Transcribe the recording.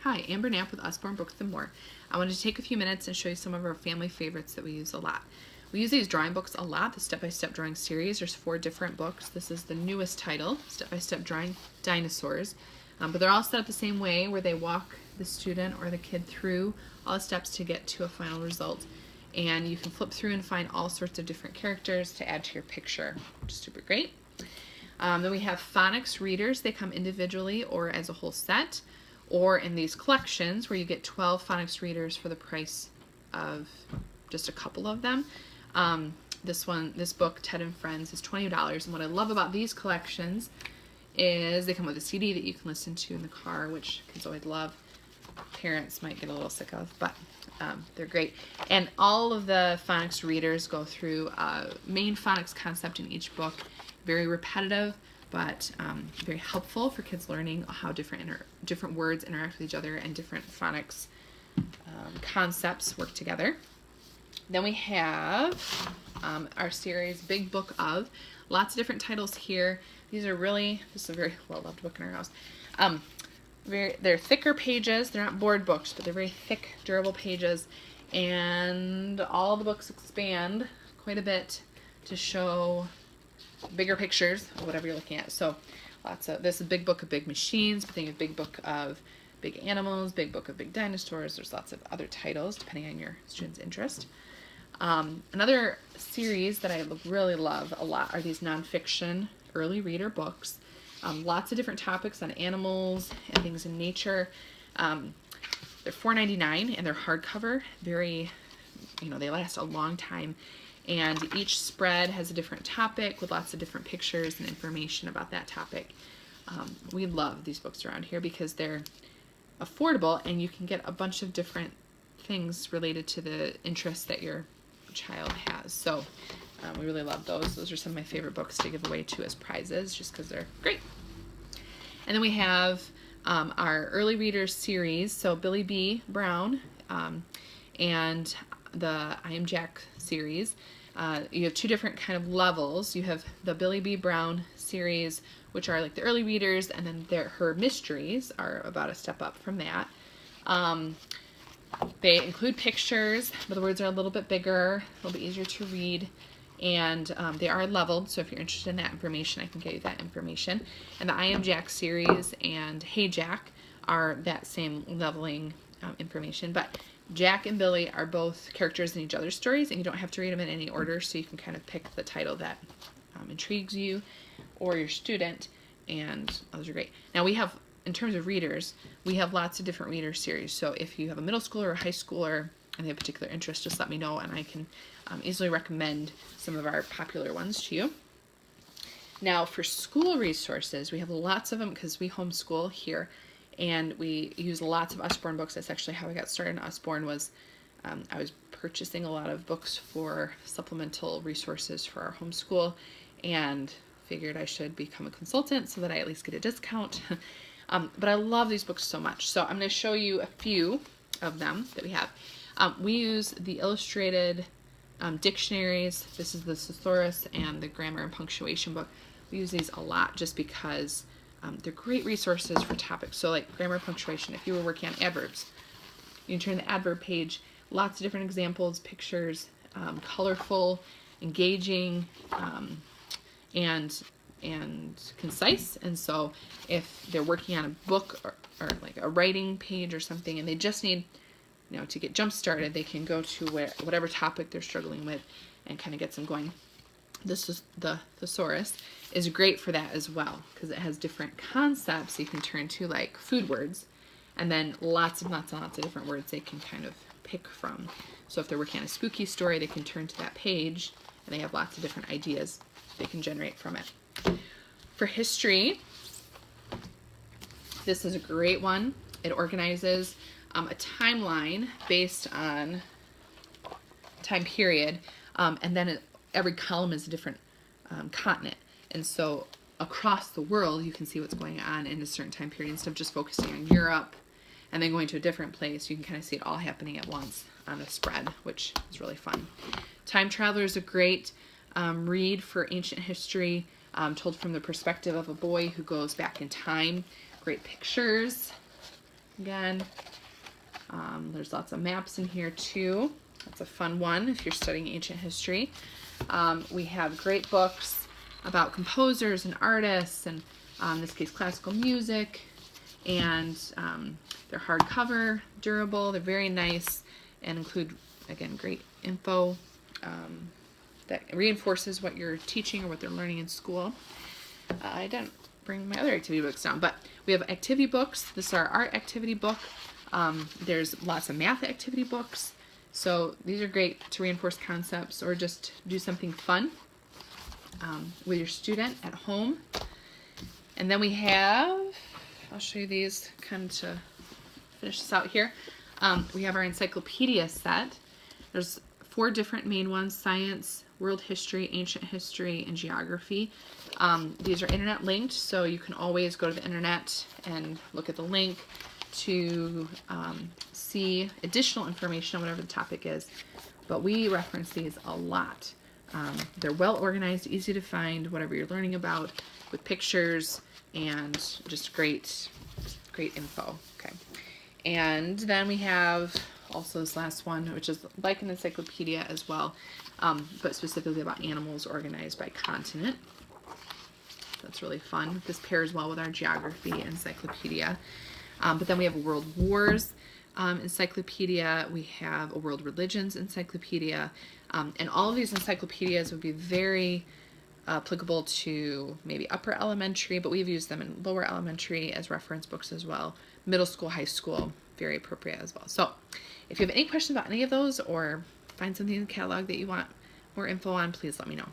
Hi, Amber Knapp with Usborne Books and More. I wanted to take a few minutes and show you some of our family favorites that we use a lot. We use these drawing books a lot, the Step-by-Step Drawing Series. There's 4 different books. This is the newest title, Step-by-Step Drawing Dinosaurs. But they're all set up the same way, where they walk the student or the kid through all the steps to get to a final result. And you can flip through and find all sorts of different characters to add to your picture, which is super great. Then we have phonics readers. They come individually or as a whole set, or in these collections where you get 12 phonics readers for the price of just a couple of them. This book, Ted and Friends, is $20. And what I love about these collections is they come with a CD that you can listen to in the car, which kids always love. Parents might get a little sick of, but they're great. And all of the phonics readers go through a main phonics concept in each book. Very repetitive, but very helpful for kids learning how different words interact with each other and different phonics concepts work together. Then we have our series, Big Book of. Lots of different titles here. This is a very well-loved book in our house. They're thicker pages. They're not board books, but they're very thick, durable pages. And all the books expand quite a bit to show bigger pictures of whatever you're looking at. So this is Big Book of Big Machines, but think of Big Book of Big Animals, Big Book of Big Dinosaurs. There's lots of other titles depending on your student's interest. Another series that I really love a lot are these nonfiction early reader books. Lots of different topics on animals and things in nature. They're $4.99 and they're hardcover. They last a long time. And each spread has a different topic with lots of different pictures and information about that topic. We love these books around here because they're affordable and you can get a bunch of different things related to the interests that your child has. So we really love those. Those are some of my favorite books to give away to as prizes just because they're great. And then we have our early readers series. So Billy B. Brown and the I Am Jack series. You have 2 different kind of levels. You have the Billy B. Brown series, which are like the early readers, and then her mysteries are about a step up from that. They include pictures, but the words are a little bit bigger, a little bit easier to read, and they are leveled, so if you're interested in that information, I can get you that information. And the I Am Jack series and Hey Jack are that same leveling information, but Jack and Billy are both characters in each other's stories, and you don't have to read them in any order, so you can kind of pick the title that intrigues you or your student, and those are great. Now we have, in terms of readers, we have lots of different reader series, so if you have a middle schooler or a high schooler and they have a particular interest, just let me know, and I can easily recommend some of our popular ones to you. Now for school resources, we have lots of them because we homeschool here. And we use lots of Usborne books. That's actually how I got started in Usborne. I was purchasing a lot of books for supplemental resources for our homeschool and figured I should become a consultant so that I at least get a discount. But I love these books so much. So I'm going to show you a few of them that we have. We use the illustrated dictionaries. This is the Thesaurus and the Grammar and Punctuation book. We use these a lot just because they're great resources for topics. So like grammar, punctuation, if you were working on adverbs, you can turn the adverb page, lots of different examples, pictures, colorful, engaging, and concise. And so if they're working on a book or like a writing page or something and they just need to get jump started, they can go to whatever topic they're struggling with and kind of get them going. This is the Thesaurus is great for that as well because it has different concepts you can turn to, like food words, and then lots and lots of different words they can kind of pick from. So if they're working on a spooky story, they can turn to that page and they have lots of different ideas they can generate from it. For history, this is a great one. It organizes a timeline based on time period, and then every column is a different continent. And so across the world, you can see what's going on in a certain time period instead of just focusing on Europe and then going to a different place. You can kind of see it all happening at once on a spread, which is really fun. Time Traveler is a great read for ancient history, told from the perspective of a boy who goes back in time. Great pictures, again. There's lots of maps in here too. That's a fun one if you're studying ancient history. We have great books about composers and artists, and in this case classical music, and they're hardcover, durable, they're very nice, and include, again, great info that reinforces what you're teaching or what they're learning in school. I didn't bring my other activity books down, but we have activity books. This is our art activity book. There's lots of math activity books. So these are great to reinforce concepts or just do something fun with your student at home. And then we have, I'll show you these kind of to finish this out here. We have our encyclopedia set. There's 4 different main ones: science, world history, ancient history, and geography. These are internet linked, so you can always go to the internet and look at the link to see additional information on whatever the topic is. But we reference these a lot. They're well organized, easy to find, whatever you're learning about, with pictures and just great info. Okay. And then we have also this last one, which is like an encyclopedia as well, but specifically about animals organized by continent. That's really fun. This pairs well with our geography encyclopedia. But then we have a World Wars encyclopedia. We have a World Religions encyclopedia. And all of these encyclopedias would be very applicable to maybe upper elementary, but we've used them in lower elementary as reference books as well. Middle school, high school, very appropriate as well. So if you have any questions about any of those or find something in the catalog that you want more info on, please let me know.